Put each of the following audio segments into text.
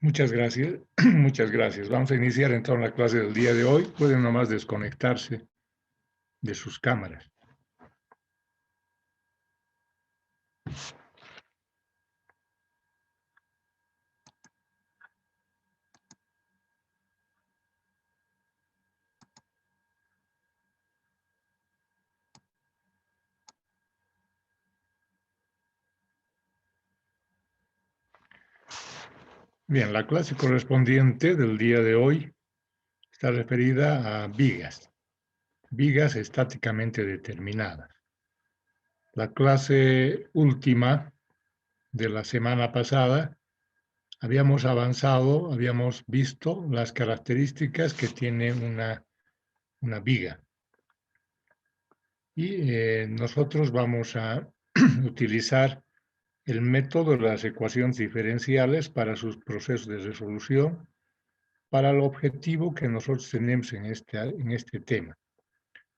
Muchas gracias. Muchas gracias. Vamos a iniciar entonces la clase del día de hoy. Pueden nomás desconectarse de sus cámaras. Bien, la clase correspondiente del día de hoy está referida a vigas estáticamente determinadas. La clase última de la semana pasada habíamos avanzado, habíamos visto las características que tiene una viga. Y nosotros vamos a utilizar el método de las ecuaciones diferenciales para sus procesos de resolución, para el objetivo que nosotros tenemos en este tema.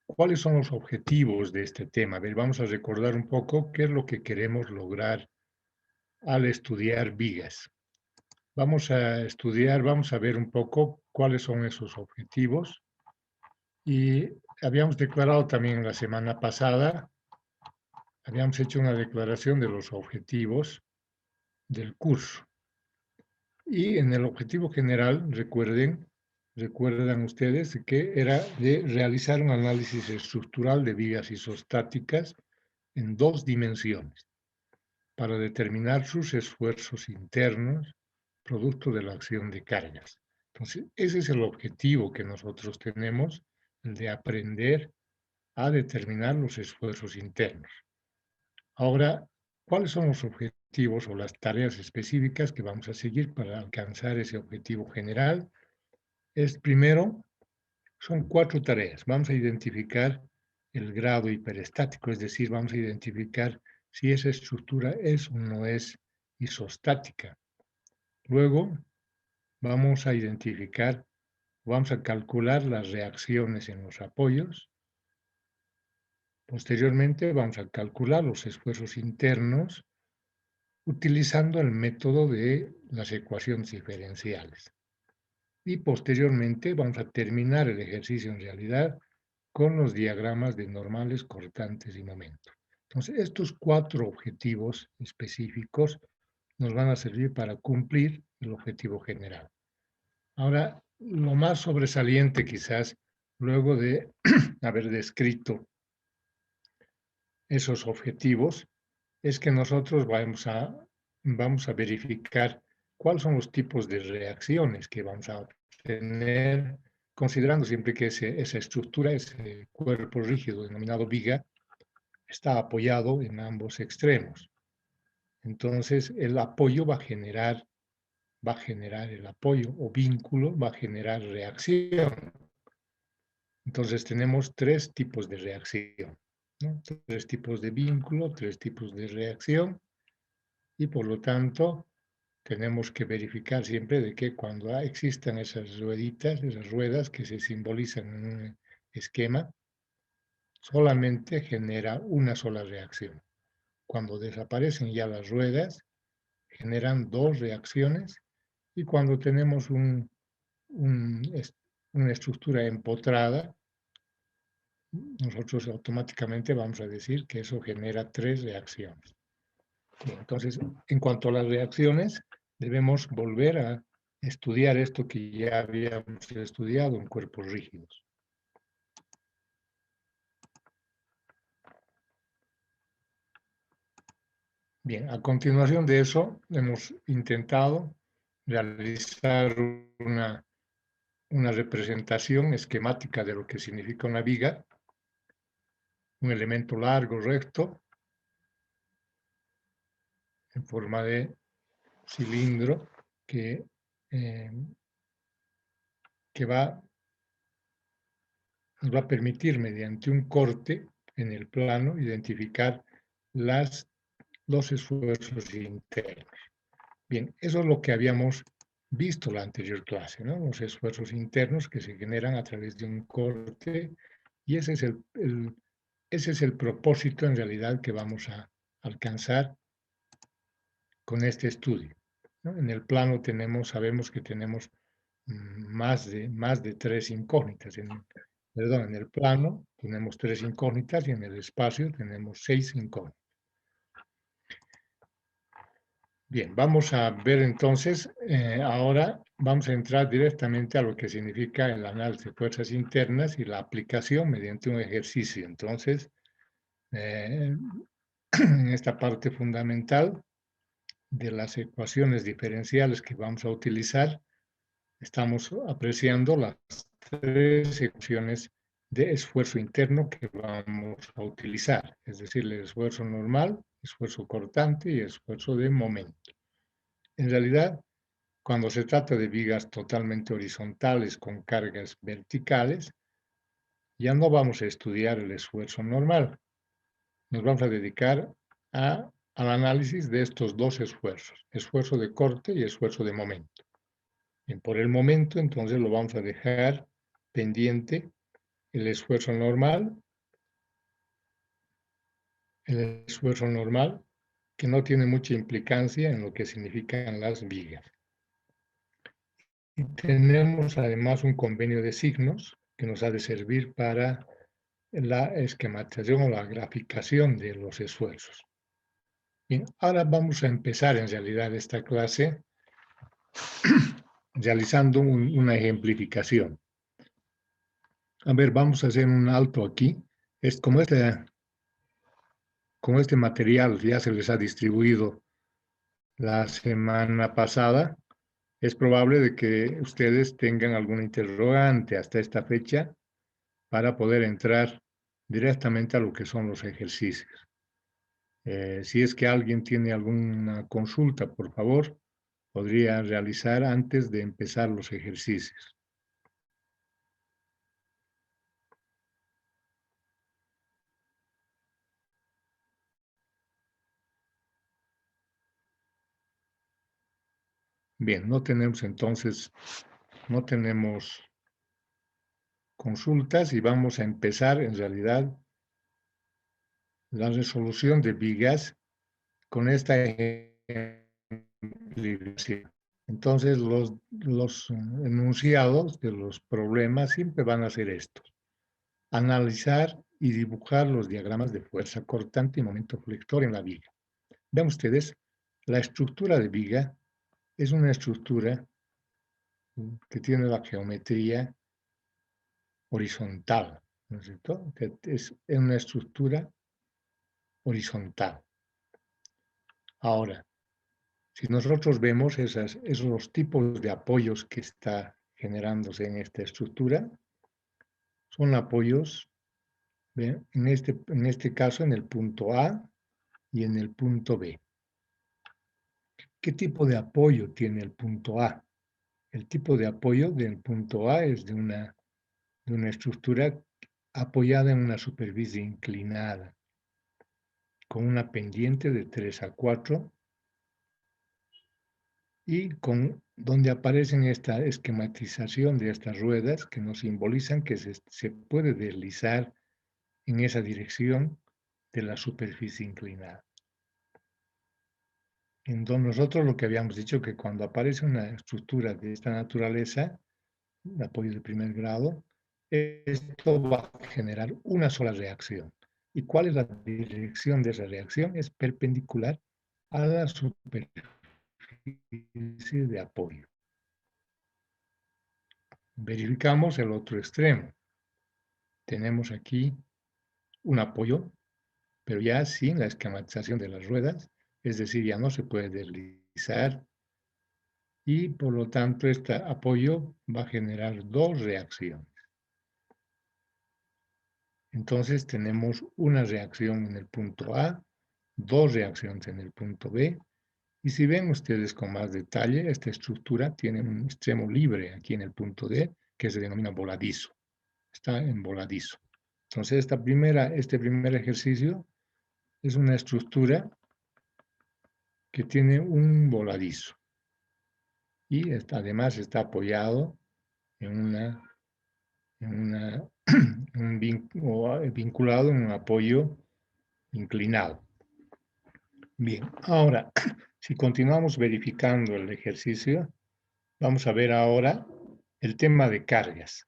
¿Cuáles son los objetivos de este tema? A ver, vamos a recordar un poco qué es lo que queremos lograr al estudiar vigas. Vamos a ver un poco cuáles son esos objetivos. Y habíamos declarado también la semana pasada, habíamos hecho una declaración de los objetivos del curso. Y en el objetivo general, recuerdan ustedes que era de realizar un análisis estructural de vigas isostáticas en dos dimensiones para determinar sus esfuerzos internos producto de la acción de cargas. Entonces, ese es el objetivo que nosotros tenemos, el de aprender a determinar los esfuerzos internos. Ahora, ¿cuáles son los objetivos o las tareas específicas que vamos a seguir para alcanzar ese objetivo general? Primero, son 4 tareas. Vamos a identificar el grado hiperestático, es decir, vamos a identificar si esa estructura es o no es isostática. Luego, vamos a calcular las reacciones en los apoyos. Posteriormente, vamos a calcular los esfuerzos internos utilizando el método de las ecuaciones diferenciales. Y posteriormente vamos a terminar el ejercicio en realidad con los diagramas de normales, cortantes y momento. Entonces, estos 4 objetivos específicos nos van a servir para cumplir el objetivo general. Ahora, lo más sobresaliente quizás, luego de haber descrito esos objetivos, es que nosotros vamos a verificar cuáles son los tipos de reacciones que vamos a obtener, considerando siempre que esa estructura, ese cuerpo rígido denominado viga, está apoyado en ambos extremos. Entonces, el apoyo va a generar el apoyo o vínculo, va a generar reacción. Entonces, tenemos 3 tipos de reacción, ¿no? 3 tipos de vínculo, 3 tipos de reacción. Y por lo tanto, tenemos que verificar siempre de que cuando existan esas rueditas, esas ruedas que se simbolizan en un esquema, solamente genera una sola reacción. Cuando desaparecen ya las ruedas, generan 2 reacciones, y cuando tenemos una estructura empotrada, nosotros automáticamente vamos a decir que eso genera 3 reacciones. Entonces, en cuanto a las reacciones, debemos volver a estudiar esto que ya habíamos estudiado en cuerpos rígidos. Bien, a continuación de eso, hemos intentado realizar una representación esquemática de lo que significa una viga, un elemento largo, recto, en forma de cilindro que nos va a permitir, mediante un corte en el plano, identificar los esfuerzos internos. Bien, eso es lo que habíamos visto la anterior clase, ¿no? Los esfuerzos internos que se generan a través de un corte, y ese es el propósito en realidad que vamos a alcanzar con este estudio. ¿no? En el plano sabemos que tenemos más de 3 incógnitas. Perdón, en el plano tenemos 3 incógnitas y en el espacio tenemos 6 incógnitas. Bien, vamos a ver entonces, ahora vamos a entrar directamente a lo que significa el análisis de fuerzas internas y la aplicación mediante un ejercicio. Entonces, en esta parte fundamental de las ecuaciones diferenciales que vamos a utilizar, estamos apreciando las 3 ecuaciones de esfuerzo interno que vamos a utilizar, es decir, el esfuerzo normal, esfuerzo cortante y esfuerzo de momento. En realidad, cuando se trata de vigas totalmente horizontales con cargas verticales, ya no vamos a estudiar el esfuerzo normal. Nos vamos a dedicar al análisis de estos dos esfuerzos, esfuerzo de corte y esfuerzo de momento. Bien, por el momento, entonces, lo vamos a dejar pendiente el esfuerzo normal, que no tiene mucha implicancia en lo que significan las vigas. Y tenemos además un convenio de signos que nos ha de servir para la esquematización o la graficación de los esfuerzos. Bien, ahora vamos a empezar en realidad esta clase realizando una ejemplificación. A ver, vamos a hacer un alto aquí. Como este material ya se les ha distribuido la semana pasada, es probable de que ustedes tengan alguna interrogante hasta esta fecha para poder entrar directamente a lo que son los ejercicios. Si es que alguien tiene alguna consulta, por favor, podría realizar antes de empezar los ejercicios. Bien, no tenemos consultas y vamos a empezar en realidad la resolución de vigas con esta ejemplificación. Entonces, los enunciados de los problemas siempre van a ser estos. Analizar y dibujar los diagramas de fuerza cortante y momento flector en la viga. Vean ustedes, la estructura de viga es una estructura que tiene la geometría horizontal, ¿no es cierto? Es una estructura horizontal. Ahora, si nosotros vemos esos tipos de apoyos que está generándose en esta estructura, son apoyos, ¿ven? En este caso en el punto A y en el punto B. ¿Qué tipo de apoyo tiene el punto A? El tipo de apoyo del punto A es de una estructura apoyada en una superficie inclinada, con una pendiente de 3 a 4 y donde aparecen esta esquematización de estas ruedas que nos simbolizan que se puede deslizar en esa dirección de la superficie inclinada. Entonces nosotros lo que habíamos dicho que cuando aparece una estructura de esta naturaleza, de apoyo de primer grado, esto va a generar una sola reacción. ¿Y cuál es la dirección de esa reacción? Es perpendicular a la superficie de apoyo. Verificamos el otro extremo. Tenemos aquí un apoyo, pero ya sin la esquematización de las ruedas, es decir, ya no se puede deslizar y por lo tanto este apoyo va a generar dos reacciones. Entonces tenemos una reacción en el punto A, dos reacciones en el punto B, y si ven ustedes con más detalle, esta estructura tiene un extremo libre aquí en el punto D, que se denomina voladizo. Está en voladizo. Entonces este primer ejercicio es una estructura que tiene un voladizo y además está apoyado en vinculado en un apoyo inclinado. Bien, ahora, Si continuamos verificando el ejercicio, vamos a ver ahora el tema de cargas,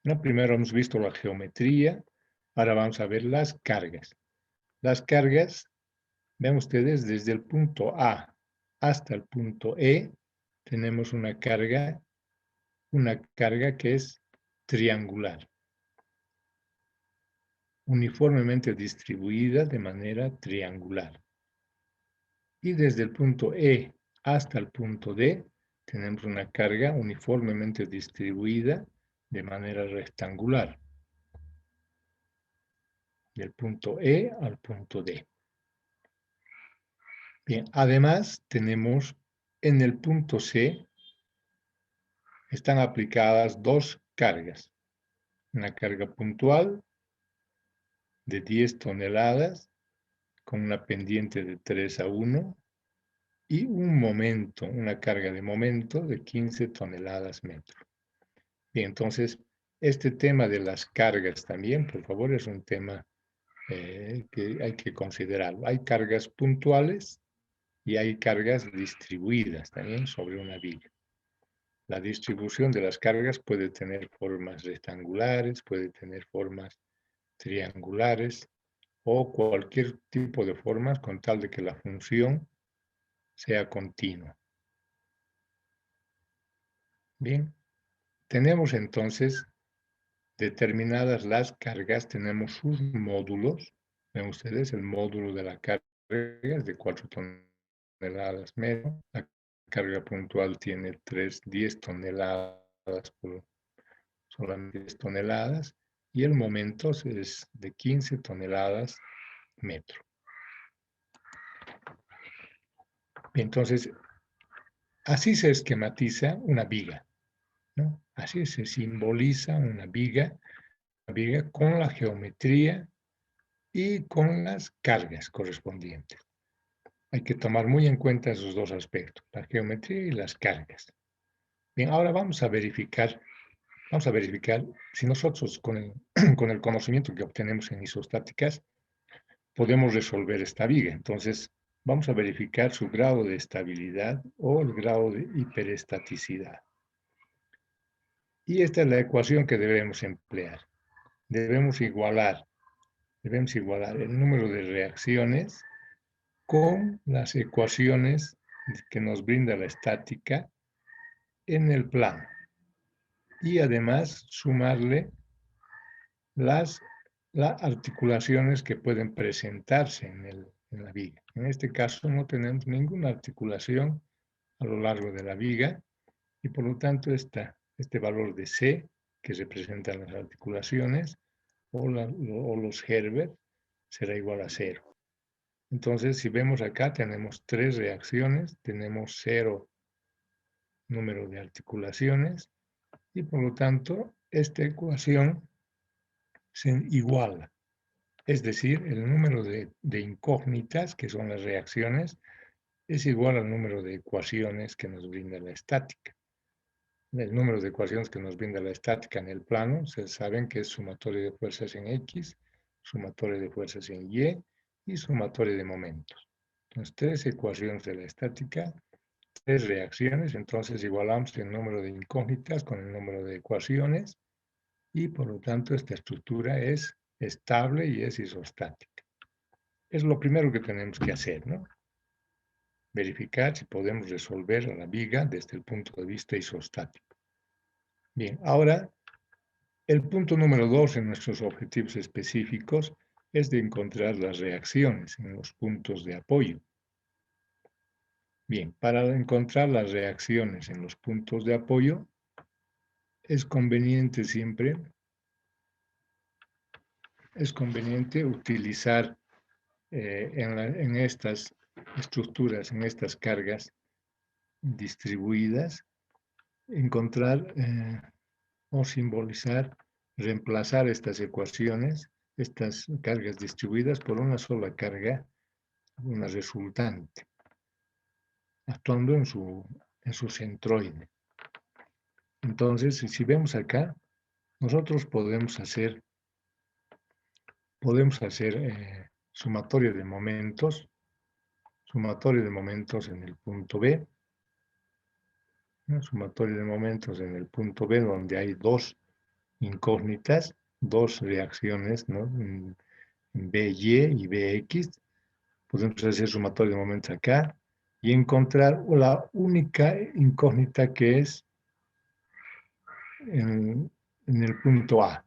¿no? Primero hemos visto la geometría, ahora vamos a ver las cargas. Las cargas, ven ustedes, desde el punto A hasta el punto E, tenemos una carga que es triangular, uniformemente distribuida de manera triangular. Y desde el punto E hasta el punto D, tenemos una carga uniformemente distribuida de manera rectangular, del punto E al punto D. Bien, además tenemos en el punto C, están aplicadas dos cargas. Una carga puntual de 10 toneladas con una pendiente de 3:1 y un momento, una carga de momento de 15 toneladas metro. Bien, entonces, este tema de las cargas también, por favor, es un tema que hay que considerarlo. Hay cargas puntuales y hay cargas distribuidas también sobre una viga. La distribución de las cargas puede tener formas rectangulares, puede tener formas triangulares o cualquier tipo de formas con tal de que la función sea continua. Bien, tenemos entonces determinadas las cargas, tenemos sus módulos. Ven ustedes, el módulo de la carga es de 4 toneladas metro. La carga puntual tiene 10 toneladas por solamente 10 toneladas. Y el momento es de 15 toneladas metro. Entonces, así se esquematiza una viga, ¿no? Así se simboliza una viga con la geometría y con las cargas correspondientes. Hay que tomar muy en cuenta esos dos aspectos, la geometría y las cargas. Bien, ahora vamos a verificar si nosotros con el conocimiento que obtenemos en isostáticas podemos resolver esta viga. Entonces, vamos a verificar su grado de estabilidad o el grado de hiperestaticidad. Y esta es la ecuación que debemos emplear. Debemos igualar el número de reacciones con las ecuaciones que nos brinda la estática en el plano. Y además sumarle las articulaciones que pueden presentarse en la viga. En este caso no tenemos ninguna articulación a lo largo de la viga y por lo tanto este valor de C, que representan las articulaciones, o los Herbert, será igual a 0. Entonces, si vemos acá, tenemos 3 reacciones, tenemos 0 número de articulaciones y por lo tanto esta ecuación se iguala. Es decir, el número de incógnitas, que son las reacciones, es igual al número de ecuaciones que nos brinda la estática. El número de ecuaciones que nos brinda la estática en el plano, se saben que es sumatorio de fuerzas en X, sumatorio de fuerzas en Y y sumatorio de momentos. Entonces, 3 ecuaciones de la estática, 3 reacciones, entonces igualamos el número de incógnitas con el número de ecuaciones y por lo tanto esta estructura es estable y es isostática. Es lo primero que tenemos que hacer, ¿no? Verificar si podemos resolver la viga desde el punto de vista isostático. Bien, ahora el punto número 2 en nuestros objetivos específicos es de encontrar las reacciones en los puntos de apoyo. Bien, para encontrar las reacciones en los puntos de apoyo, es conveniente utilizar en estas estructuras, en estas cargas distribuidas, encontrar o simbolizar, reemplazar estas ecuaciones, estas cargas distribuidas por una sola carga, una resultante, actuando en su centroide. Entonces, si vemos acá, nosotros podemos hacer sumatorio de momentos sumatorio de momentos en el punto B, ¿no? Sumatorio de momentos en el punto B, donde hay dos incógnitas, dos reacciones, ¿no? BY y BX. Podemos hacer sumatorio de momentos acá y encontrar la única incógnita que es en el punto A.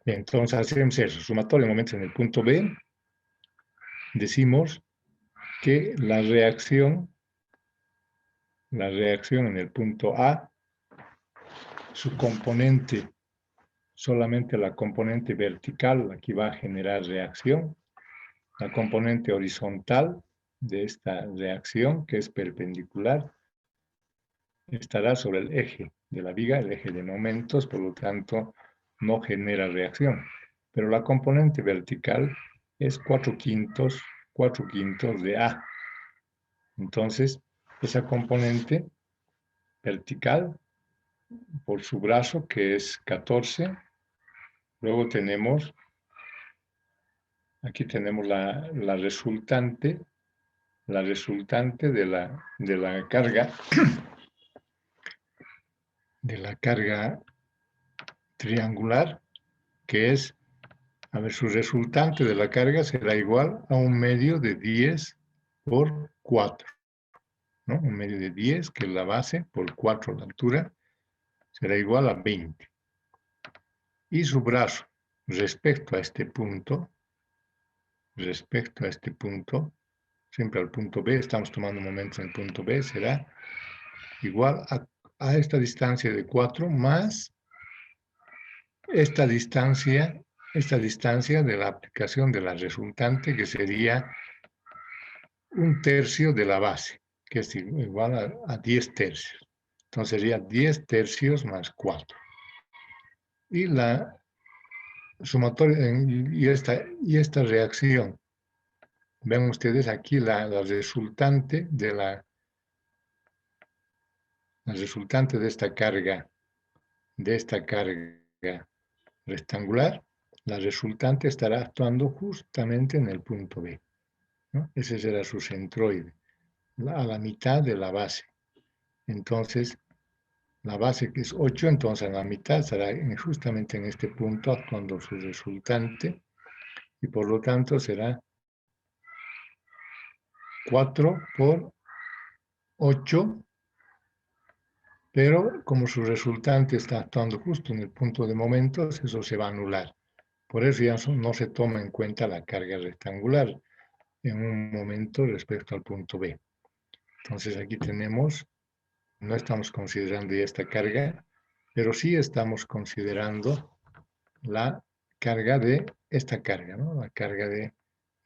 Bien, entonces hacemos eso, sumatorio de momentos en el punto B. Decimos que la reacción en el punto A, su componente, solamente la componente vertical, aquí va a generar reacción. La componente horizontal de esta reacción, que es perpendicular, estará sobre el eje de la viga, el eje de momentos, por lo tanto, no genera reacción. Pero la componente vertical es 4/5 de A. Entonces, esa componente vertical, por su brazo, que es 14, luego tenemos, aquí tenemos la resultante de la carga triangular, que es, a ver, su resultante de la carga será igual a 1/2 de 10 por 4, ¿no? 1/2 de 10, que es la base, por 4 la altura, será igual a 20. Y su brazo, respecto a este punto, siempre al punto B, estamos tomando momentos en el punto B, será igual a esta distancia de 4 más esta distancia de la aplicación de la resultante, que sería 1/3 de la base, que es igual a 10 tercios. Entonces sería 10 tercios más 4. Y la sumatoria, y esta reacción, ven ustedes aquí la resultante de esta carga rectangular, la resultante estará actuando justamente en el punto B, ¿no? Ese será su centroide, a la mitad de la base. Entonces, la base, que es 8, entonces a la mitad estará justamente en este punto actuando su resultante, y por lo tanto será 4 por 8, pero como su resultante está actuando justo en el punto de momentos, eso se va a anular. Por eso ya no se toma en cuenta la carga rectangular en un momento respecto al punto B. Entonces aquí tenemos, no estamos considerando ya esta carga, pero sí estamos considerando la carga de esta carga, ¿no? La carga de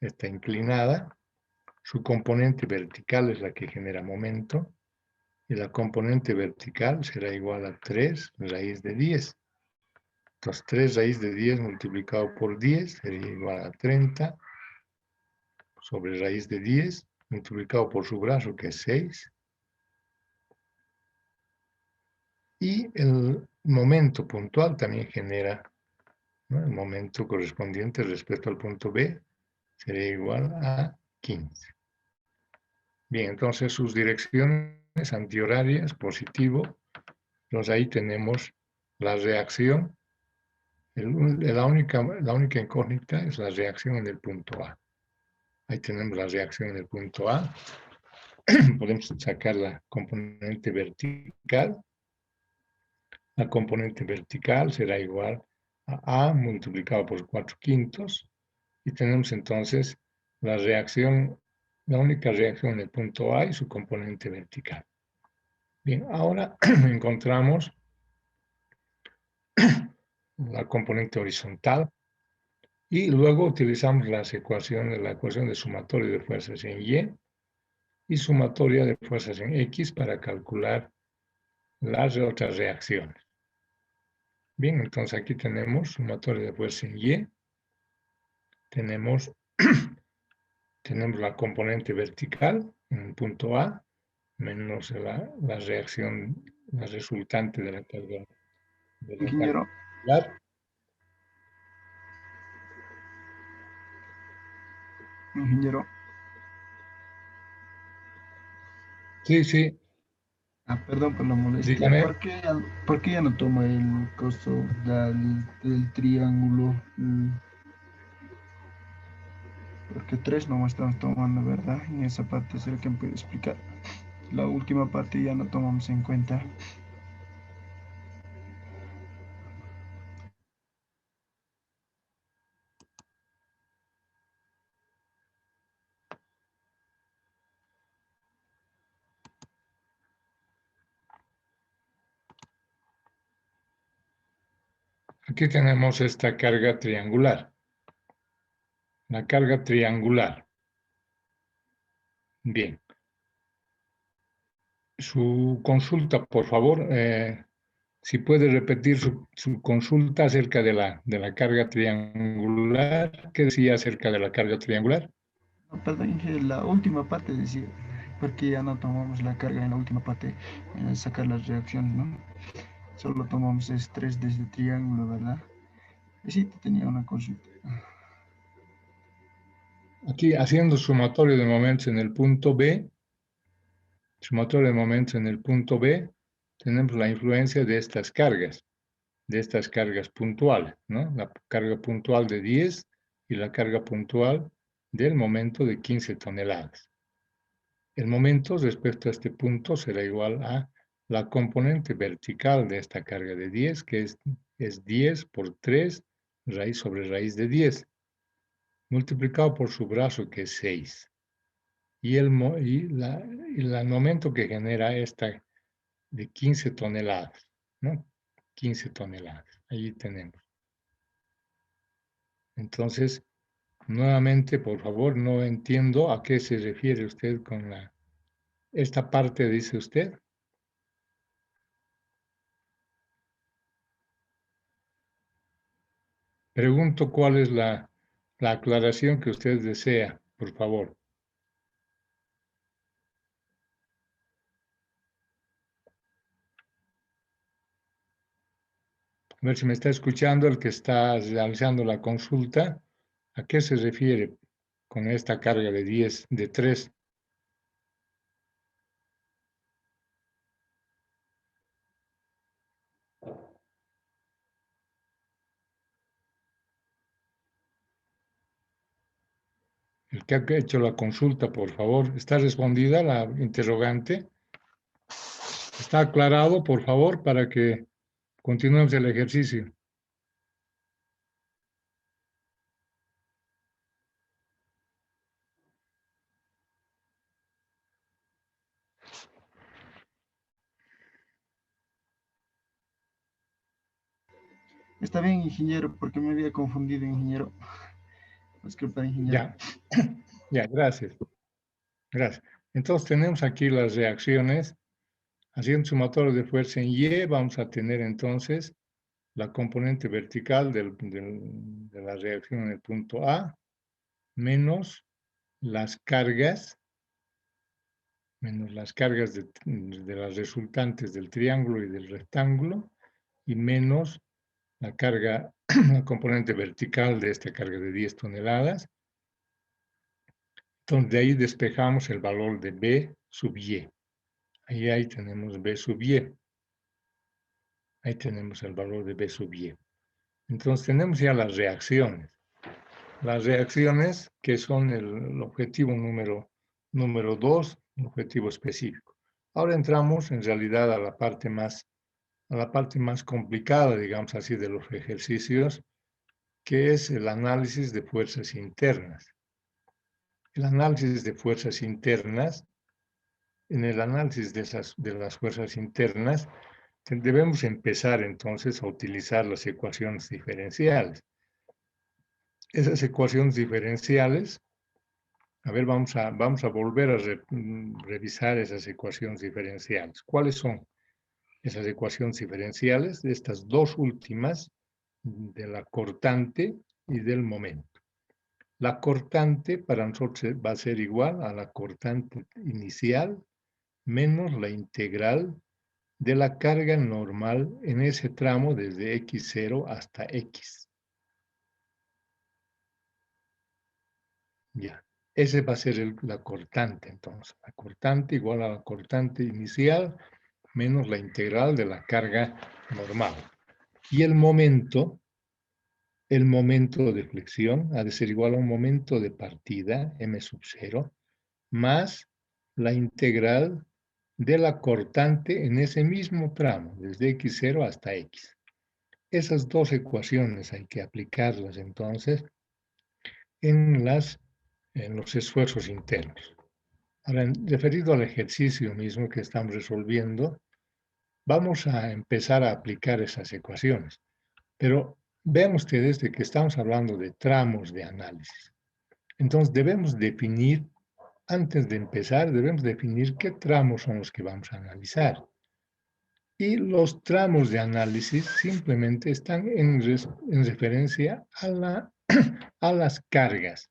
esta inclinada. Su componente vertical es la que genera momento, y la componente vertical será igual a 3 raíz de 10. Entonces 3 raíz de 10 multiplicado por 10 sería igual a 30 sobre raíz de 10 multiplicado por su brazo, que es 6. Y el momento puntual también genera, ¿no? El momento correspondiente respecto al punto B sería igual a 15. Bien, entonces sus direcciones antihorarias, positivo. Entonces ahí tenemos la reacción. La única incógnita es la reacción en el punto A. Ahí tenemos la reacción en el punto A. Podemos sacar la componente vertical. La componente vertical será igual a A multiplicado por 4/5. Y tenemos entonces la única reacción en el punto A y su componente vertical. Bien, ahora encontramos la componente horizontal y luego utilizamos la ecuación de sumatorio de fuerzas en y sumatoria de fuerzas en X para calcular las otras reacciones. Bien, entonces aquí tenemos sumatoria de fuerzas en Y, tenemos la componente vertical en el punto A, menos la reacción, la resultante de la carga Ingeniero, angular. ingeniero. Sí, sí, Perdón por la molestia. dígame. Por qué ya no tomo el costo del triángulo? Porque tres no estamos tomando, ¿verdad? En esa parte es el que me puede explicar. La última parte ya no tomamos en cuenta. Aquí tenemos esta carga triangular. La carga triangular. Bien. Su consulta, por favor. Si puede repetir su consulta acerca de la carga triangular. ¿Qué decía acerca de la carga triangular? No, perdón, ingeniero, la última parte decía, porque ya no tomamos la carga en la última parte, sacar las reacciones, ¿no? Solo tomamos estrés desde triángulo, ¿verdad? Y sí, tenía una consulta. Aquí, haciendo sumatorio de momentos en el punto B, sumatorio de momentos en el punto B, tenemos la influencia de estas cargas puntuales, ¿no? La carga puntual de 10 y la carga puntual del momento de 15 toneladas. El momento respecto a este punto será igual a la componente vertical de esta carga de 10, que es 10 por 3 raíz sobre raíz de 10, multiplicado por su brazo, que es 6. Y el momento que genera esta de 15 toneladas, ¿no? 15 toneladas, ahí tenemos. Entonces, nuevamente, por favor, no entiendo a qué se refiere usted con esta parte, dice usted. Pregunto cuál es la aclaración que usted desea, por favor. A ver si me está escuchando el que está realizando la consulta. ¿A qué se refiere con esta carga de 10, de 3? El que ha hecho la consulta, por favor. ¿Está respondida la interrogante? ¿Está aclarado, por favor, para que continuemos el ejercicio? Está bien, ingeniero, porque me había confundido, ingeniero. Disculpa, ingeniero. Ya, ya, gracias. Gracias. Entonces tenemos aquí las reacciones. Haciendo sumatorio de fuerza en Y, vamos a tener entonces la componente vertical de la reacción en el punto A, menos las cargas, de las resultantes del triángulo y del rectángulo, y menos la carga, la componente vertical de esta carga de 10 toneladas. Entonces, de ahí despejamos el valor de B sub Y. Ahí tenemos B sub Y. Ahí tenemos el valor de B sub Y. Entonces, tenemos ya las reacciones. Las reacciones que son el objetivo número 2, un objetivo específico. Ahora entramos en realidad a la parte más complicada, digamos así, de los ejercicios, que es el análisis de fuerzas internas. El análisis de fuerzas internas, en el análisis de las fuerzas internas, debemos empezar entonces a utilizar las ecuaciones diferenciales. Esas ecuaciones diferenciales, a ver, vamos a volver a revisar esas ecuaciones diferenciales. ¿Cuáles son esas ecuaciones diferenciales? De estas dos últimas, de la cortante y del momento. La cortante para nosotros va a ser igual a la cortante inicial menos la integral de la carga normal en ese tramo desde x0 hasta x. Ya. Ese va a ser la cortante, entonces. La cortante igual a la cortante inicial menos la integral de la carga normal. Y el momento de flexión ha de ser igual a un momento de partida, m sub 0, más la integral de la cortante en ese mismo tramo, desde x0 hasta x. Esas dos ecuaciones hay que aplicarlas entonces en los esfuerzos internos. Ahora, referido al ejercicio mismo que estamos resolviendo, vamos a empezar a aplicar esas ecuaciones. Pero vean ustedes de que estamos hablando de tramos de análisis. Entonces debemos definir, antes de empezar, debemos definir qué tramos son los que vamos a analizar. Y los tramos de análisis simplemente están en referencia a las cargas.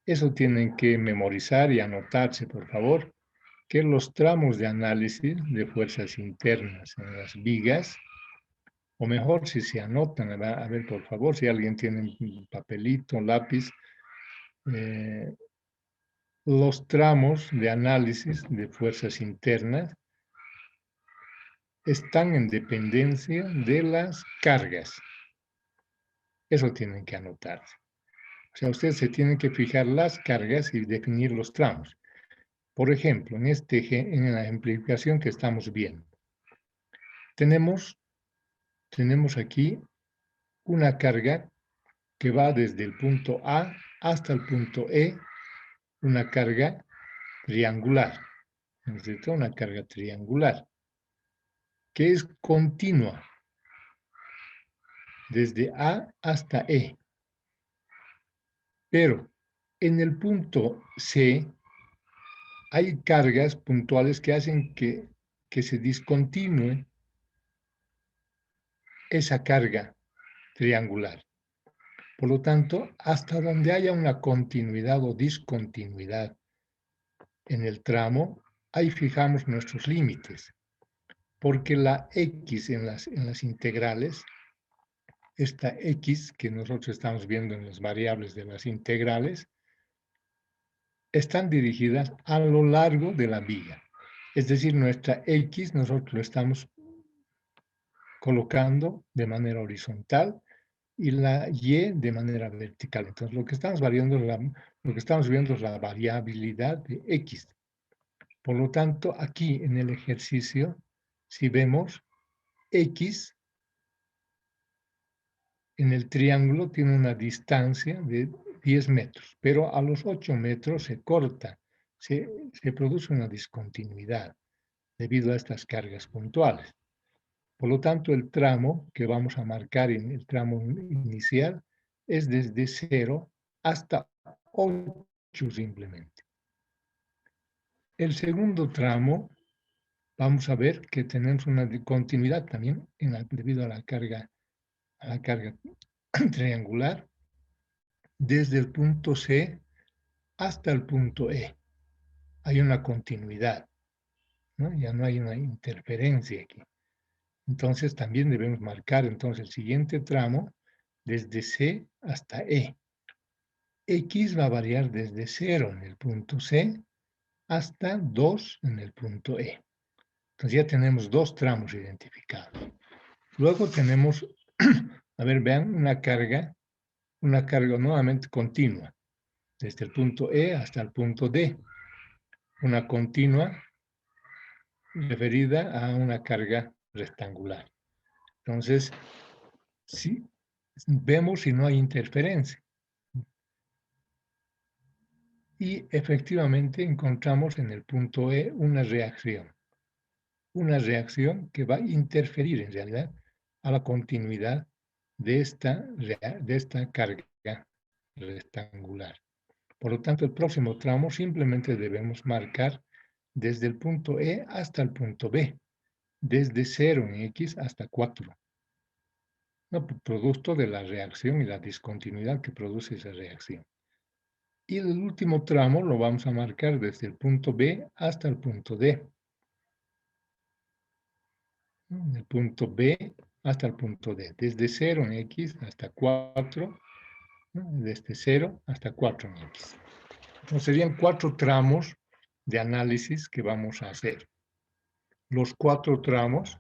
Eso tienen que memorizar y anotarse, por favor, que los tramos de análisis de fuerzas internas en las vigas, o mejor, si se anotan, a ver, por favor, si alguien tiene un papelito, un lápiz, los tramos de análisis de fuerzas internas están en dependencia de las cargas. Eso tienen que anotarse. O sea, ustedes se tienen que fijar las cargas y definir los tramos. Por ejemplo, en la ejemplificación que estamos viendo, tenemos aquí una carga que va desde el punto A hasta el punto E, una carga triangular. Necesito una carga triangular que es continua desde A hasta E. Pero en el punto C hay cargas puntuales que hacen que se discontinúe esa carga triangular. Por lo tanto, hasta donde haya una continuidad o discontinuidad en el tramo, ahí fijamos nuestros límites. Porque la X en las integrales, esta X que nosotros estamos viendo en las variables de las integrales, están dirigidas a lo largo de la viga. Es decir, nuestra X nosotros lo estamos colocando de manera horizontal y la Y de manera vertical. Entonces, lo que estamos viendo es la variabilidad de X. Por lo tanto, aquí en el ejercicio, si vemos X en el triángulo tiene una distancia de 10 metros, pero a los 8 metros se corta, se produce una discontinuidad debido a estas cargas puntuales. Por lo tanto, el tramo que vamos a marcar en el tramo inicial es desde 0 hasta 8 simplemente. El segundo tramo, vamos a ver que tenemos una continuidad también debido a la carga triangular desde el punto C hasta el punto E. Hay una continuidad, ¿no? Ya no hay una interferencia aquí. Entonces también debemos marcar entonces el siguiente tramo desde C hasta E. X va a variar desde 0 en el punto C hasta 2 en el punto E. Entonces ya tenemos dos tramos identificados. Luego tenemos, a ver, vean, una carga nuevamente continua, desde el punto E hasta el punto D. Una continua referida a una carga rectangular. Entonces, sí, vemos si no hay interferencia. Y efectivamente encontramos en el punto E una reacción que va a interferir en realidad a la continuidad de esta carga rectangular. Por lo tanto, el próximo tramo simplemente debemos marcar desde el punto E hasta el punto B, desde 0 en X hasta 4. ¿No? Producto de la reacción y la discontinuidad que produce esa reacción. Y el último tramo lo vamos a marcar desde el punto B hasta el punto D. Del punto B hasta el punto D, desde 0 en X hasta 4, ¿no? Desde 0 hasta 4 en X. Entonces serían 4 tramos de análisis que vamos a hacer. Los 4 tramos,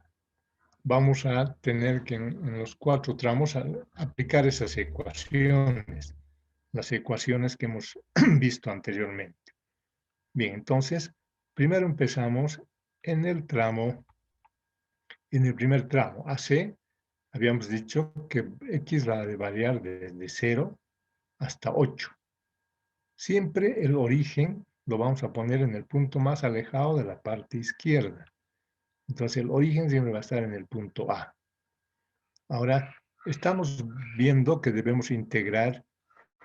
vamos a tener que en los 4 tramos aplicar esas ecuaciones, las ecuaciones que hemos visto anteriormente. Bien, entonces, primero empezamos en el primer tramo, AC. Habíamos dicho que X va a variar desde 0 hasta 8. Siempre el origen lo vamos a poner en el punto más alejado de la parte izquierda. Entonces el origen siempre va a estar en el punto A. Ahora, estamos viendo que debemos integrar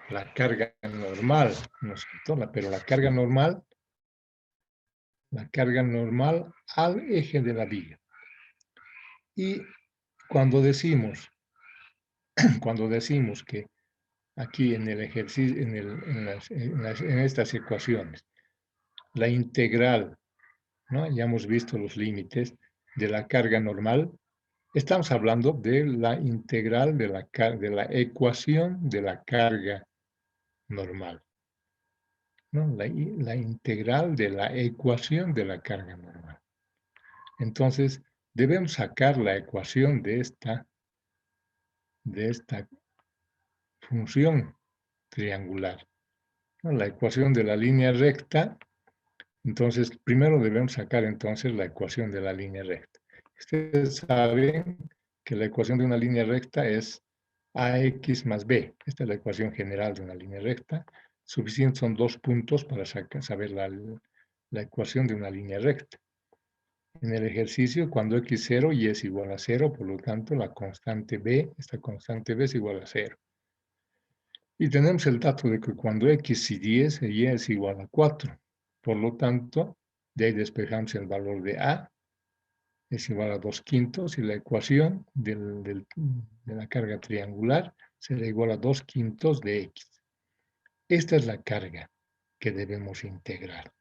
la carga normal, ¿no es cierto? Pero la carga normal al eje de la viga. Y cuando decimos que aquí en el ejercicio, en estas ecuaciones, la integral, ¿no? Ya hemos visto los límites de la carga normal. Estamos hablando de la integral de la ecuación de la carga normal, ¿no? La integral de la ecuación de la carga normal. Entonces, debemos sacar la ecuación de esta función triangular, ¿no? La ecuación de la línea recta. Entonces, primero debemos sacar entonces la ecuación de la línea recta. Ustedes saben que la ecuación de una línea recta es ax más b. Esta es la ecuación general de una línea recta. Suficientes son 2 puntos para saber la ecuación de una línea recta. En el ejercicio, cuando x0 y es igual a 0, por lo tanto, esta constante b es igual a 0. Y tenemos el dato de que cuando x y 10, y es igual a 4. Por lo tanto, de ahí despejamos el valor de a, es igual a 2/5, y la ecuación de la carga triangular será igual a 2/5 de x. Esta es la carga que debemos integrar.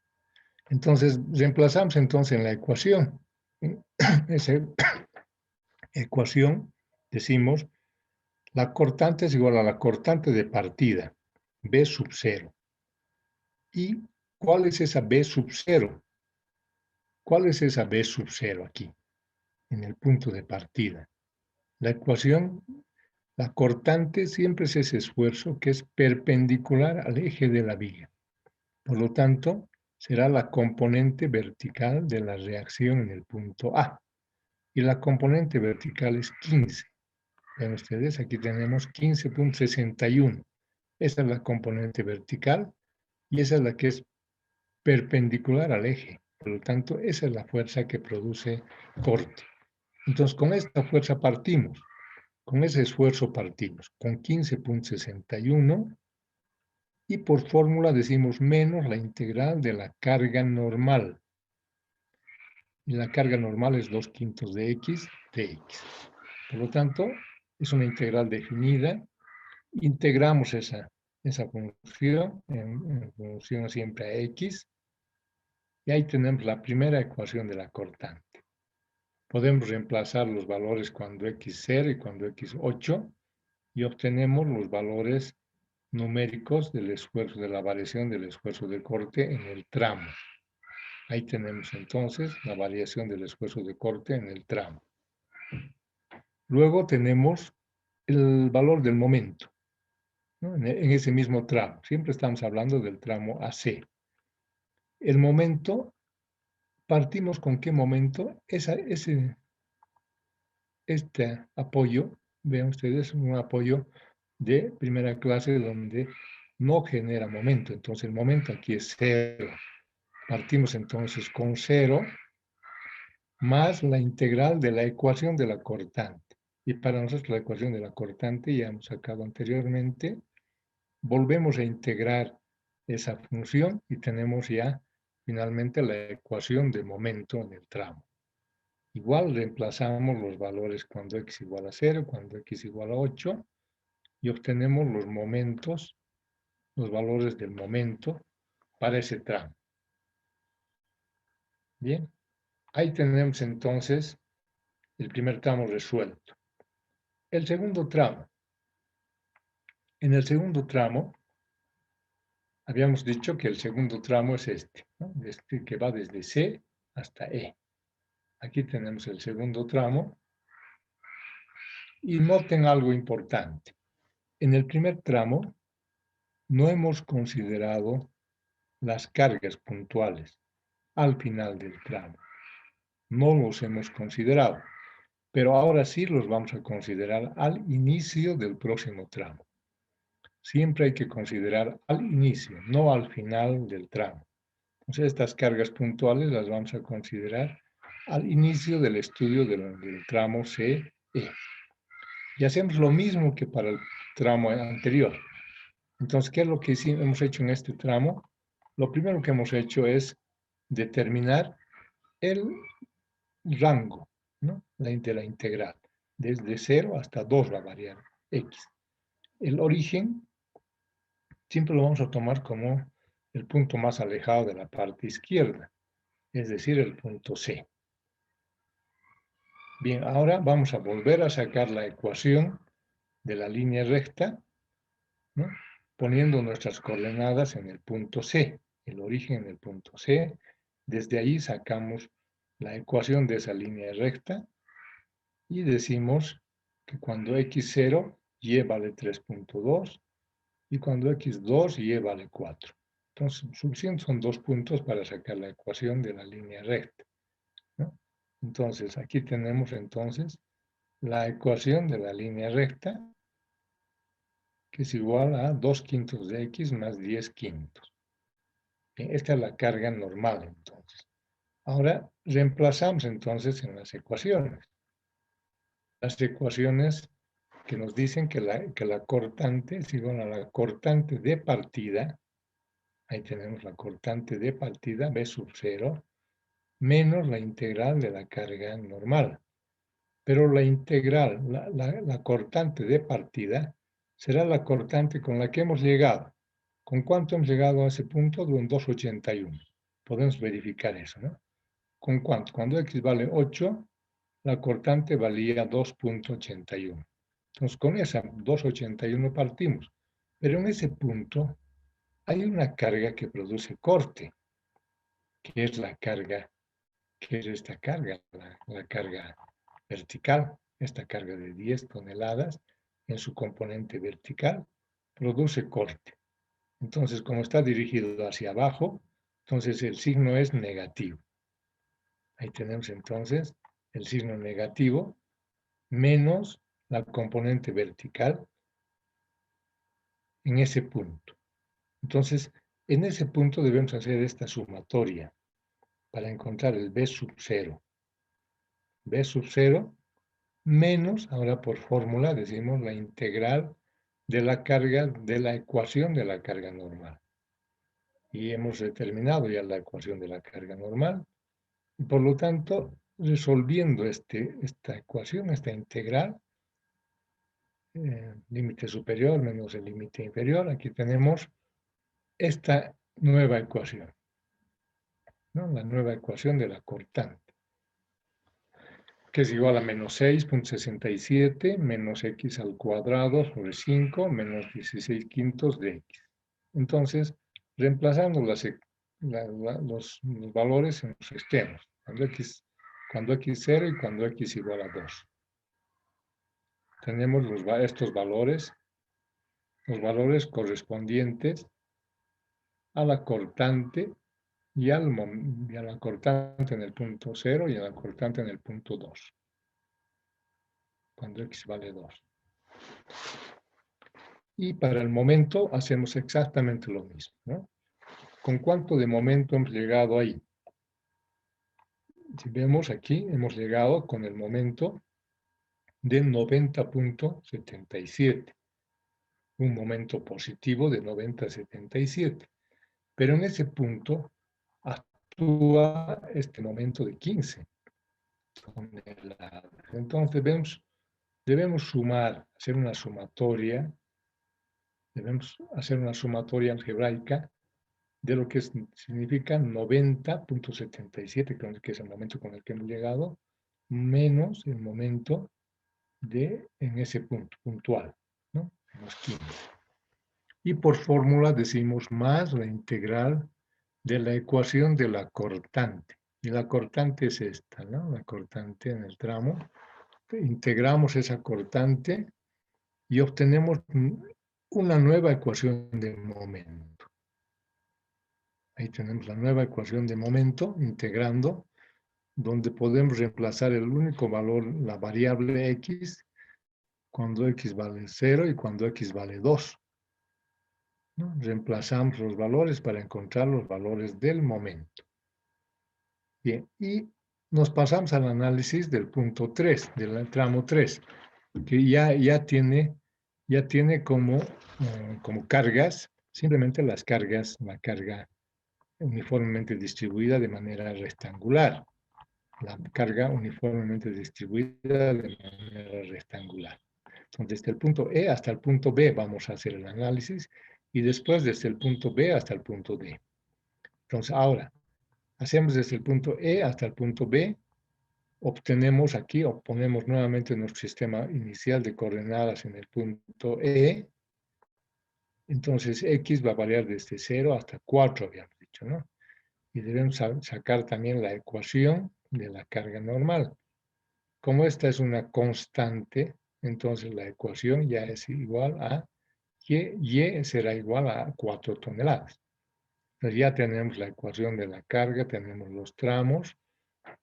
Entonces, reemplazamos entonces en la ecuación. Esa ecuación, decimos, la cortante es igual a la cortante de partida, b sub 0. ¿Y cuál es esa b sub 0? ¿Cuál es esa b sub 0 aquí, en el punto de partida? La ecuación, la cortante siempre es ese esfuerzo que es perpendicular al eje de la viga. Por lo tanto, será la componente vertical de la reacción en el punto A. Y la componente vertical es 15. Ven ustedes, aquí tenemos 15.61. Esa es la componente vertical y esa es la que es perpendicular al eje. Por lo tanto, esa es la fuerza que produce corte. Entonces, con esta fuerza partimos, con ese esfuerzo partimos, con 15.61, y por fórmula decimos menos la integral de la carga normal. Y la carga normal es 2/5 de x de x. Por lo tanto, es una integral definida. Integramos esa función en función siempre a x. Y ahí tenemos la primera ecuación de la cortante. Podemos reemplazar los valores cuando x0 y cuando x8 y obtenemos los valores numéricos del esfuerzo, de la variación del esfuerzo de corte en el tramo. Ahí tenemos entonces la variación del esfuerzo de corte en el tramo. Luego tenemos el valor del momento, ¿no? En ese mismo tramo. Siempre estamos hablando del tramo AC. El momento, partimos con qué momento. Este apoyo, vean ustedes, un apoyo de primera clase donde no genera momento. Entonces el momento aquí es 0. Partimos entonces con 0 más la integral de la ecuación de la cortante. Y para nosotros la ecuación de la cortante ya hemos sacado anteriormente. Volvemos a integrar esa función y tenemos ya finalmente la ecuación de momento en el tramo. Igual reemplazamos los valores cuando x igual a 0, cuando x igual a 8 y obtenemos los momentos, los valores del momento para ese tramo. Bien, ahí tenemos entonces el primer tramo resuelto. El segundo tramo. En el segundo tramo Habíamos dicho que el segundo tramo es este, ¿no? Este que va desde C hasta E. Aquí tenemos el segundo tramo. Y noten algo importante. En el primer tramo no hemos considerado las cargas puntuales al final del tramo. No los hemos considerado, pero ahora sí los vamos a considerar al inicio del próximo tramo. Siempre hay que considerar al inicio, no al final del tramo. Entonces, estas cargas puntuales las vamos a considerar al inicio del estudio del tramo CE. Y hacemos lo mismo que para el tramo anterior. Entonces, ¿qué es lo que hemos hecho en este tramo? Lo primero que hemos hecho es determinar el rango, ¿no? De la integral. Desde 0 hasta 2 va a variar x. El origen siempre lo vamos a tomar como el punto más alejado de la parte izquierda, es decir, el punto C. Bien, ahora vamos a volver a sacar la ecuación de la línea recta, ¿no? Poniendo nuestras coordenadas en el punto C, el origen en el punto C. Desde ahí sacamos la ecuación de esa línea recta y decimos que cuando x0 y vale 3.2 y cuando x2 y vale 4. Entonces, suficientes son 2 puntos para sacar la ecuación de la línea recta, ¿no? Entonces, aquí tenemos entonces la ecuación de la línea recta, que es igual a 2 quintos de x más 10 quintos. Bien, esta es la carga normal, entonces. Ahora, reemplazamos entonces en las ecuaciones. Las ecuaciones que nos dicen que la cortante es igual a la cortante de partida, ahí tenemos la cortante de partida, B sub 0, menos la integral de la carga normal. Pero la integral, la cortante de partida, será la cortante con la que hemos llegado. ¿Con cuánto hemos llegado a ese punto? De un 2,81. Podemos verificar eso, ¿no? ¿Con cuánto? Cuando x vale 8, la cortante valía 2,81. Entonces, con esa 2,81 partimos. Pero en ese punto hay una carga que produce corte, que es la carga, que es esta carga, la carga vertical, esta carga de 10 toneladas en su componente vertical, produce corte. Entonces, como está dirigido hacia abajo, entonces el signo es negativo. Ahí tenemos entonces el signo negativo menos la componente vertical en ese punto. Entonces, en ese punto debemos hacer esta sumatoria para encontrar el B sub 0. B sub 0 menos, ahora por fórmula decimos la integral de la carga, de la ecuación de la carga normal. Y hemos determinado ya la ecuación de la carga normal. Y por lo tanto, resolviendo esta ecuación, esta integral, límite superior menos el límite inferior, aquí tenemos esta nueva ecuación, ¿no? La nueva ecuación de la cortante, que es igual a menos 6.67 menos x al cuadrado sobre 5 menos 16 quintos de x. Entonces, reemplazando los valores en los extremos, cuando x0 y cuando x igual a 2. Tenemos estos valores, los valores correspondientes a la cortante y a la cortante en el punto 0 y a la cortante en el punto 2, cuando x vale 2. Y para el momento hacemos exactamente lo mismo, ¿no? ¿Con cuánto de momento hemos llegado ahí? Si vemos aquí, hemos llegado con el momento de 90.77. Un momento positivo de 90.77. Pero en ese punto actúa este momento de 15 toneladas. Entonces debemos sumar, hacer una sumatoria, debemos hacer una sumatoria algebraica de lo que significa 90.77, que es el momento con el que hemos llegado, menos el momento en ese punto puntual, ¿no? Menos 15. Y por fórmula decimos más la integral de la ecuación de la cortante. Y la cortante es esta, ¿no? La cortante en el tramo. Integramos esa cortante y obtenemos una nueva ecuación de momento. Ahí tenemos la nueva ecuación de momento, integrando, donde podemos reemplazar el único valor, la variable x, cuando x vale 0 y cuando x vale 2. ¿No? Reemplazamos los valores para encontrar los valores del momento. Bien, y nos pasamos al análisis del punto 3, del tramo 3, que ya tiene como cargas, simplemente las cargas, la carga uniformemente distribuida de manera rectangular. La carga uniformemente distribuida de manera rectangular. Entonces, desde el punto E hasta el punto B vamos a hacer el análisis y después desde el punto B hasta el punto D. Entonces, ahora, hacemos desde el punto E hasta el punto B, obtenemos aquí, ponemos nuevamente nuestro sistema inicial de coordenadas en el punto E. Entonces, X va a variar desde 0 hasta 4, habíamos dicho, ¿no? Y debemos sacar también la ecuación de la carga normal. Como esta es una constante, entonces la ecuación ya es igual a Y será igual a 4 toneladas. Entonces ya tenemos la ecuación de la carga, tenemos los tramos,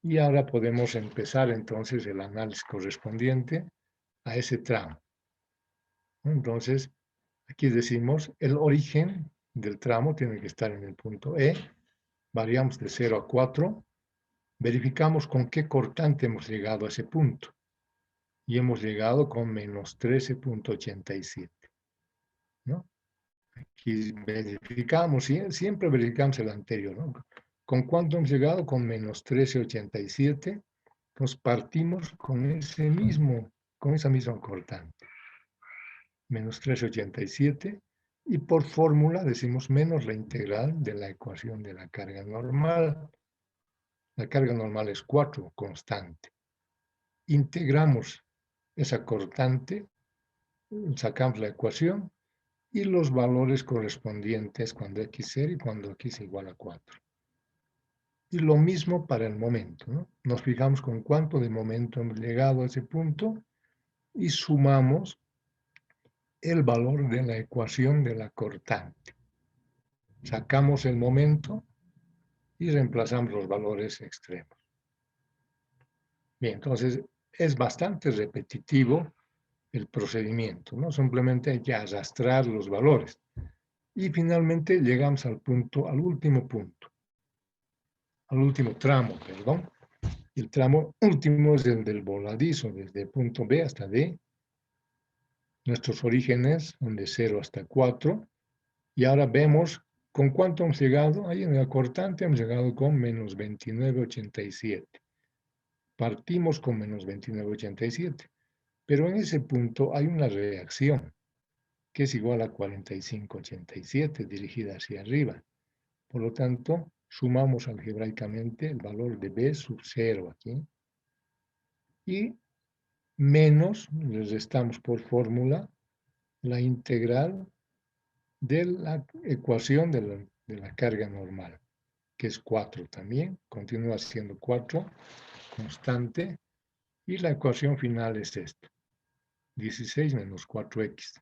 y ahora podemos empezar entonces el análisis correspondiente a ese tramo. Entonces, aquí decimos, el origen del tramo tiene que estar en el punto E, variamos de 0 a 4, verificamos con qué cortante hemos llegado a ese punto. Y hemos llegado con menos 13.87. ¿No? Aquí verificamos, siempre verificamos el anterior, ¿no? ¿Con cuánto hemos llegado? Con menos 13.87. Nos partimos con esa misma cortante. Menos 13.87. Y por fórmula decimos menos la integral de la ecuación de la carga normal. La carga normal es 4, constante. Integramos esa cortante, sacamos la ecuación y los valores correspondientes cuando x es 0 y cuando x es igual a 4. Y lo mismo para el momento, ¿no? Nos fijamos con cuánto de momento hemos llegado a ese punto y sumamos el valor de la ecuación de la cortante. Sacamos el momento y reemplazamos los valores extremos. Bien, entonces es bastante repetitivo el procedimiento, ¿no? Simplemente hay que arrastrar los valores. Y finalmente llegamos al último punto, al último tramo, perdón. El tramo último es el del voladizo, desde punto B hasta D. Nuestros orígenes son de 0 hasta 4. Y ahora vemos con cuánto hemos llegado. Ahí en la cortante hemos llegado con menos 29.87. Partimos con menos 29.87. Pero en ese punto hay una reacción que es igual a 45.87 dirigida hacia arriba. Por lo tanto, sumamos algebraicamente el valor de B sub 0 aquí. Y menos, le restamos por fórmula, la integral de la ecuación de la carga normal, que es 4 también, continúa siendo 4, constante, y la ecuación final es esta, 16 menos 4x.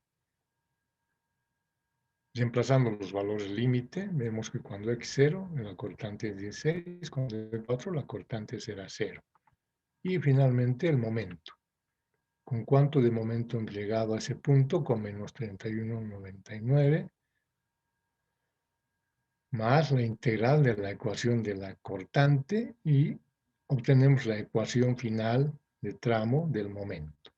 Reemplazando los valores límite, vemos que cuando x0, la cortante es 16, cuando x4, la cortante será 0. Y finalmente el momento. ¿Con cuánto de momento hemos llegado a ese punto? Con menos 31.99, más la integral de la ecuación de la cortante y obtenemos la ecuación final de tramo del momento.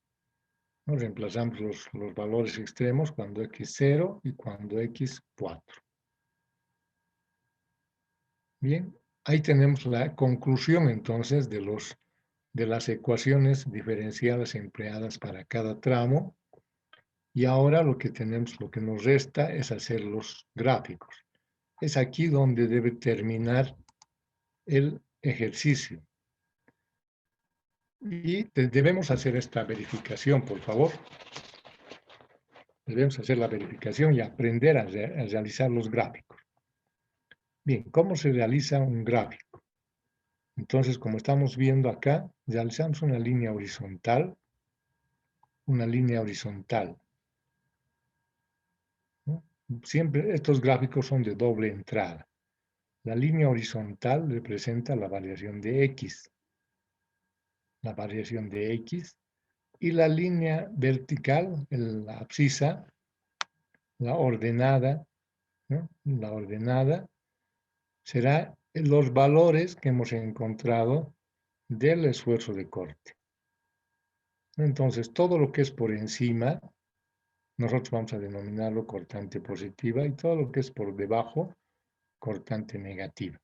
¿No? Reemplazamos los valores extremos cuando x0 y cuando x4. Bien, ahí tenemos la conclusión entonces de las ecuaciones diferenciales empleadas para cada tramo. Y ahora lo que nos resta es hacer los gráficos. Es aquí donde debe terminar el ejercicio. Y debemos hacer esta verificación, por favor. debemos hacer la verificación y aprender a realizar los gráficos. Bien, ¿cómo se realiza un gráfico? Entonces, como estamos viendo acá, realizamos una línea horizontal, ¿no? Siempre estos gráficos son de doble entrada. La línea horizontal representa la variación de X, y la línea vertical, la abscisa, la ordenada, ¿no? La ordenada será los valores que hemos encontrado del esfuerzo de corte. Entonces, todo lo que es por encima, nosotros vamos a denominarlo cortante positiva, y todo lo que es por debajo, cortante negativa.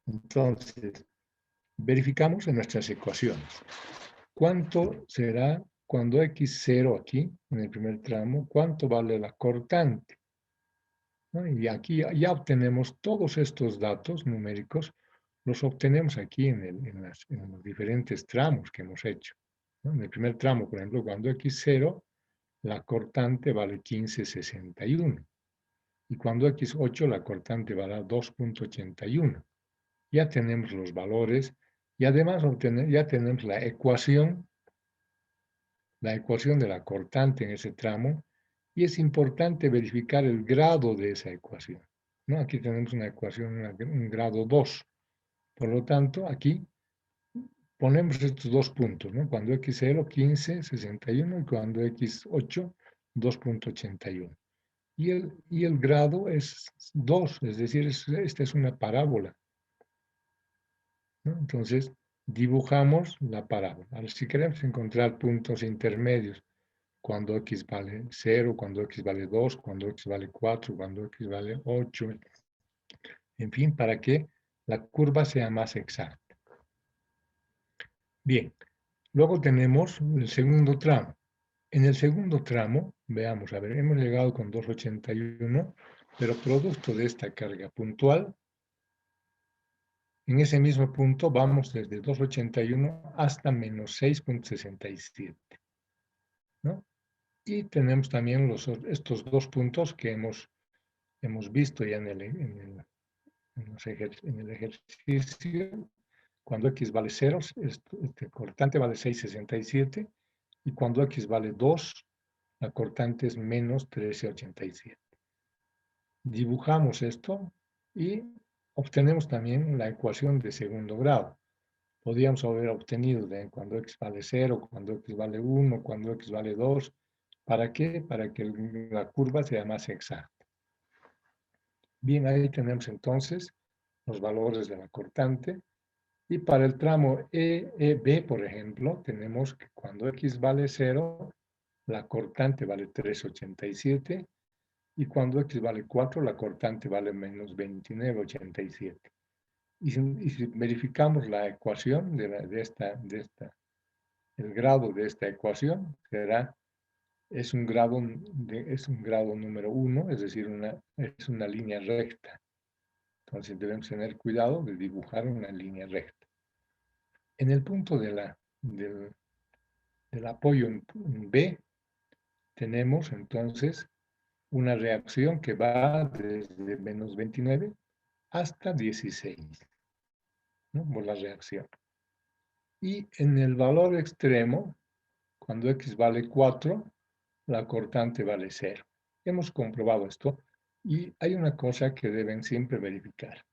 Entonces, verificamos en nuestras ecuaciones. ¿Cuánto será cuando X0 aquí, en el primer tramo, cuánto vale la cortante? ¿No? Y aquí ya obtenemos todos estos datos numéricos, los obtenemos aquí en los diferentes tramos que hemos hecho, ¿no? En el primer tramo, por ejemplo, cuando X0, la cortante vale 15,61. Y cuando X8, la cortante vale 2,81. Ya tenemos los valores y además ya tenemos la ecuación de la cortante en ese tramo, y es importante verificar el grado de esa ecuación, ¿no? Aquí tenemos una ecuación, un grado 2. Por lo tanto, aquí ponemos estos dos puntos, ¿no? Cuando X0, 15,61, y cuando X8, 2,81. Y el grado es 2, es decir, esta es una parábola, ¿no? Entonces, dibujamos la parábola. Ahora, si queremos encontrar puntos intermedios, cuando X vale 0, cuando X vale 2, cuando X vale 4, cuando X vale 8, en fin, para que la curva sea más exacta. Bien, luego tenemos el segundo tramo. En el segundo tramo, veamos, a ver, hemos llegado con 2,81, pero producto de esta carga puntual, en ese mismo punto vamos desde 2,81 hasta menos 6,67, ¿no? Y tenemos también estos dos puntos que hemos visto ya en el ejercicio. Cuando X vale 0, este cortante vale 6,67, y cuando X vale 2, la cortante es menos 13,87. Dibujamos esto y obtenemos también la ecuación de segundo grado. Podríamos haber obtenido cuando X vale 0, cuando X vale 1, cuando X vale 2. ¿Para qué? Para que la curva sea más exacta. Bien, ahí tenemos entonces los valores de la cortante. Y para el tramo EB, por ejemplo, tenemos que cuando X vale 0, la cortante vale 3,87, y cuando X vale 4, la cortante vale menos 29,87. Y si verificamos la ecuación el grado de esta ecuación, es un grado número 1, es decir, es una línea recta. Entonces debemos tener cuidado de dibujar una línea recta. En el punto del apoyo en B, tenemos entonces una reacción que va desde menos 29 hasta 16, ¿no? Por la reacción. Y en el valor extremo, cuando X vale 4, la cortante vale 0. Hemos comprobado esto y hay una cosa que deben siempre verificar.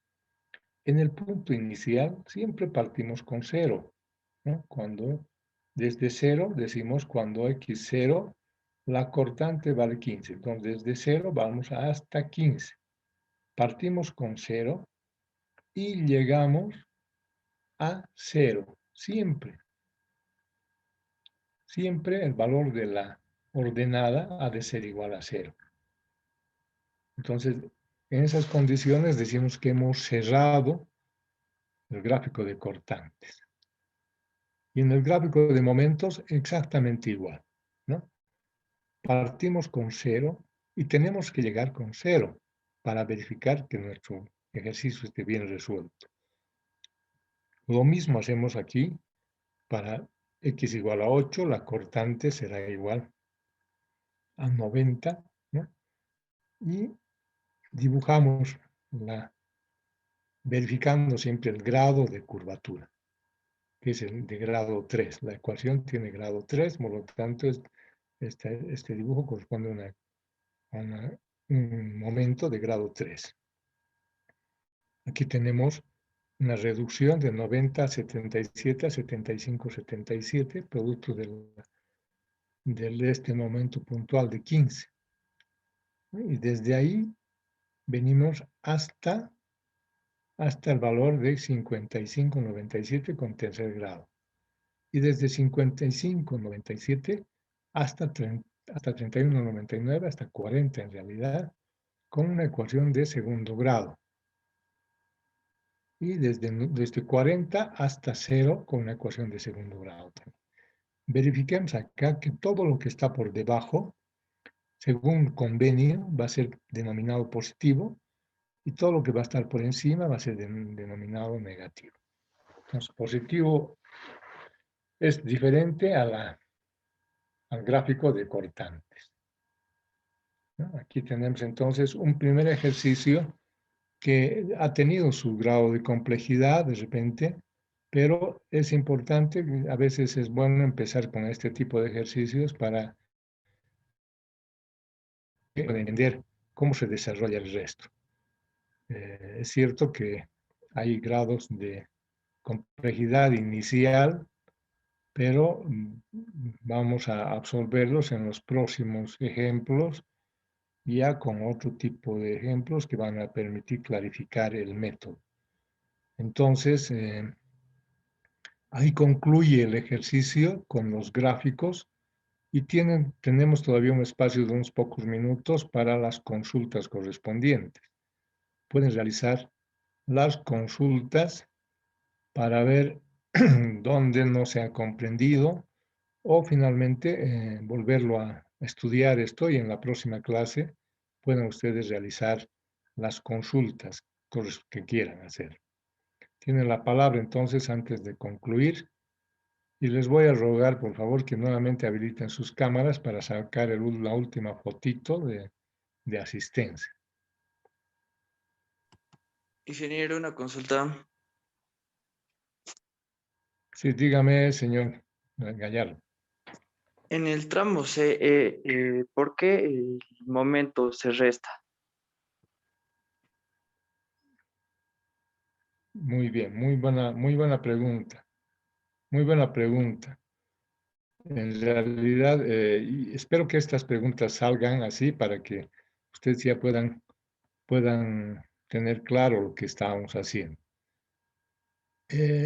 En el punto inicial siempre partimos con 0, ¿no? Desde 0 decimos cuando X0, la cortante vale 15. Entonces desde 0 vamos hasta 15. Partimos con 0 y llegamos a 0. Siempre. Siempre el valor de la ordenada ha de ser igual a 0. Entonces, en esas condiciones decimos que hemos cerrado el gráfico de cortantes. Y en el gráfico de momentos, exactamente igual, ¿no? Partimos con 0 y tenemos que llegar con 0 para verificar que nuestro ejercicio esté bien resuelto. Lo mismo hacemos aquí para X igual a 8, la cortante será igual a 90, ¿no? Y dibujamos verificando siempre el grado de curvatura, que es el de grado 3. La ecuación tiene grado 3, por lo tanto, este dibujo corresponde a un momento de grado 3. Aquí tenemos una reducción de 90 a 77, a 75, 77, producto de este momento puntual de 15. Y desde ahí venimos hasta el valor de 55, 97 con tercer grado. Y desde 55, 97 hasta 31, 99, hasta 40 en realidad, con una ecuación de segundo grado. Y desde 40 hasta 0 con una ecuación de segundo grado también. Verifiquemos acá que todo lo que está por debajo, según convenio, va a ser denominado positivo, y todo lo que va a estar por encima va a ser denominado negativo. Entonces, positivo es diferente al gráfico de cortantes, ¿no? Aquí tenemos entonces un primer ejercicio que ha tenido su grado de complejidad de repente, pero es importante, a veces es bueno empezar con este tipo de ejercicios para entender cómo se desarrolla el resto. Es cierto que hay grados de complejidad inicial, pero vamos a absorberlos en los próximos ejemplos, ya con otro tipo de ejemplos que van a permitir clarificar el método. Entonces, ahí concluye el ejercicio con los gráficos y tenemos todavía un espacio de unos pocos minutos para las consultas correspondientes. Pueden realizar las consultas para ver dónde no se ha comprendido o finalmente volverlo a estudiar esto y en la próxima clase pueden ustedes realizar las consultas que quieran hacer. Tienen la palabra entonces antes de concluir y les voy a rogar por favor que nuevamente habiliten sus cámaras para sacar la última fotito de asistencia. Ingeniero, una consulta. Sí, dígame, señor Gallardo. En el tramo C, ¿por qué el momento se resta? Muy bien, muy buena pregunta. Muy buena pregunta. En realidad, y espero que estas preguntas salgan así para que ustedes ya puedan tener claro lo que estábamos haciendo.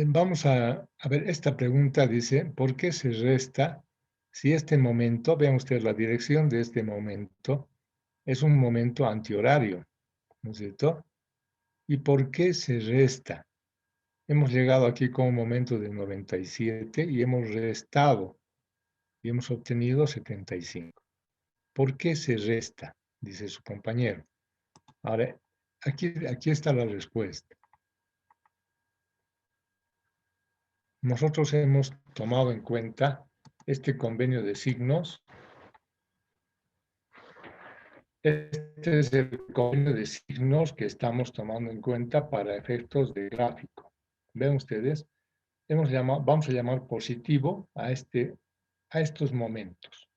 Vamos a ver, esta pregunta dice, ¿por qué se resta si este momento, vean ustedes la dirección de este momento, es un momento antihorario, ¿no es cierto? ¿Y por qué se resta? Hemos llegado aquí con un momento de 97 y hemos restado y hemos obtenido 75. ¿Por qué se resta? Dice su compañero. Ahora, aquí está la respuesta. Nosotros hemos tomado en cuenta este convenio de signos. Este es el convenio de signos que estamos tomando en cuenta para efectos de gráfico. Ven ustedes, vamos a llamar positivo a estos momentos.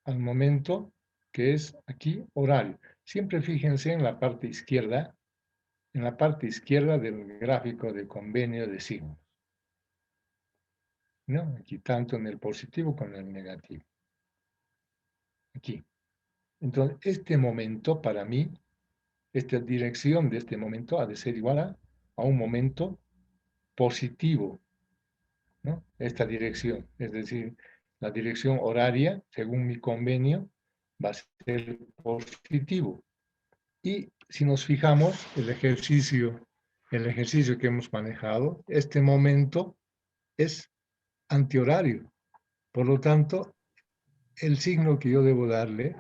Al momento que es aquí horario. Siempre fíjense en la parte izquierda del gráfico de convenio de signos, ¿no? Aquí tanto en el positivo como en el negativo. Aquí. Entonces, este momento para mí, esta dirección de este momento ha de ser igual a un momento positivo, ¿no? Esta dirección, es decir, la dirección horaria, según mi convenio, va a ser positivo. Y si nos fijamos, el ejercicio que hemos manejado, este momento es antihorario. Por lo tanto, el signo que yo debo darle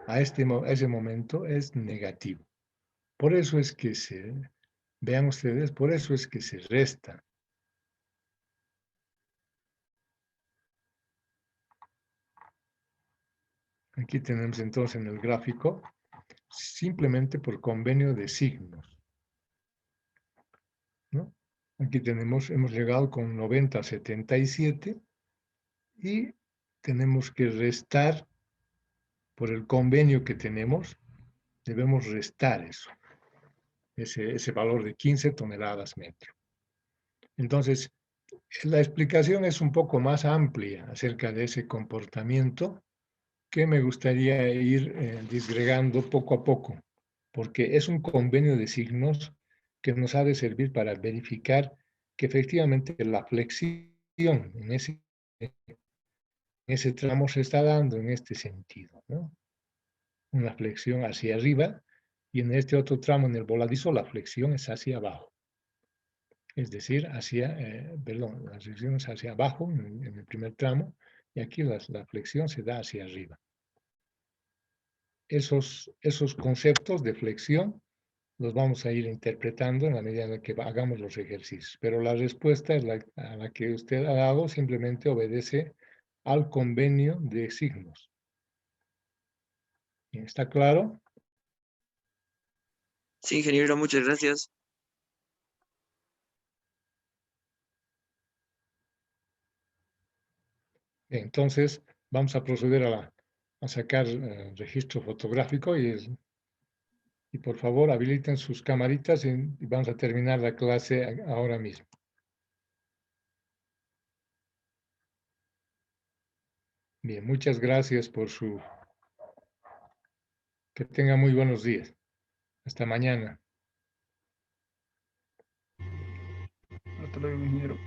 a ese momento es negativo. Por eso es que vean ustedes, por eso es que se resta. Aquí tenemos entonces en el gráfico, simplemente por convenio de signos, ¿no? Aquí tenemos, hemos llegado con 90 a 77 y tenemos que restar por el convenio que tenemos, debemos restar eso, ese valor de 15 toneladas metro. Entonces, la explicación es un poco más amplia acerca de ese comportamiento que me gustaría ir disgregando poco a poco, porque es un convenio de signos que nos ha de servir para verificar que efectivamente la flexión en ese tramo se está dando en este sentido, ¿no? Una flexión hacia arriba y en este otro tramo, en el voladizo, la flexión es hacia abajo. Es decir, perdón, la flexión es hacia abajo en el primer tramo y aquí la flexión se da hacia arriba. Esos conceptos de flexión los vamos a ir interpretando en la medida en que hagamos los ejercicios. Pero la respuesta a la que usted ha dado simplemente obedece al convenio de signos. ¿Está claro? Sí, ingeniero, muchas gracias. Entonces, vamos a proceder a sacar registro fotográfico y por favor habiliten sus camaritas y vamos a terminar la clase ahora mismo. Bien, muchas gracias por su... Que tenga muy buenos días. Hasta mañana. Hasta luego, ingeniero.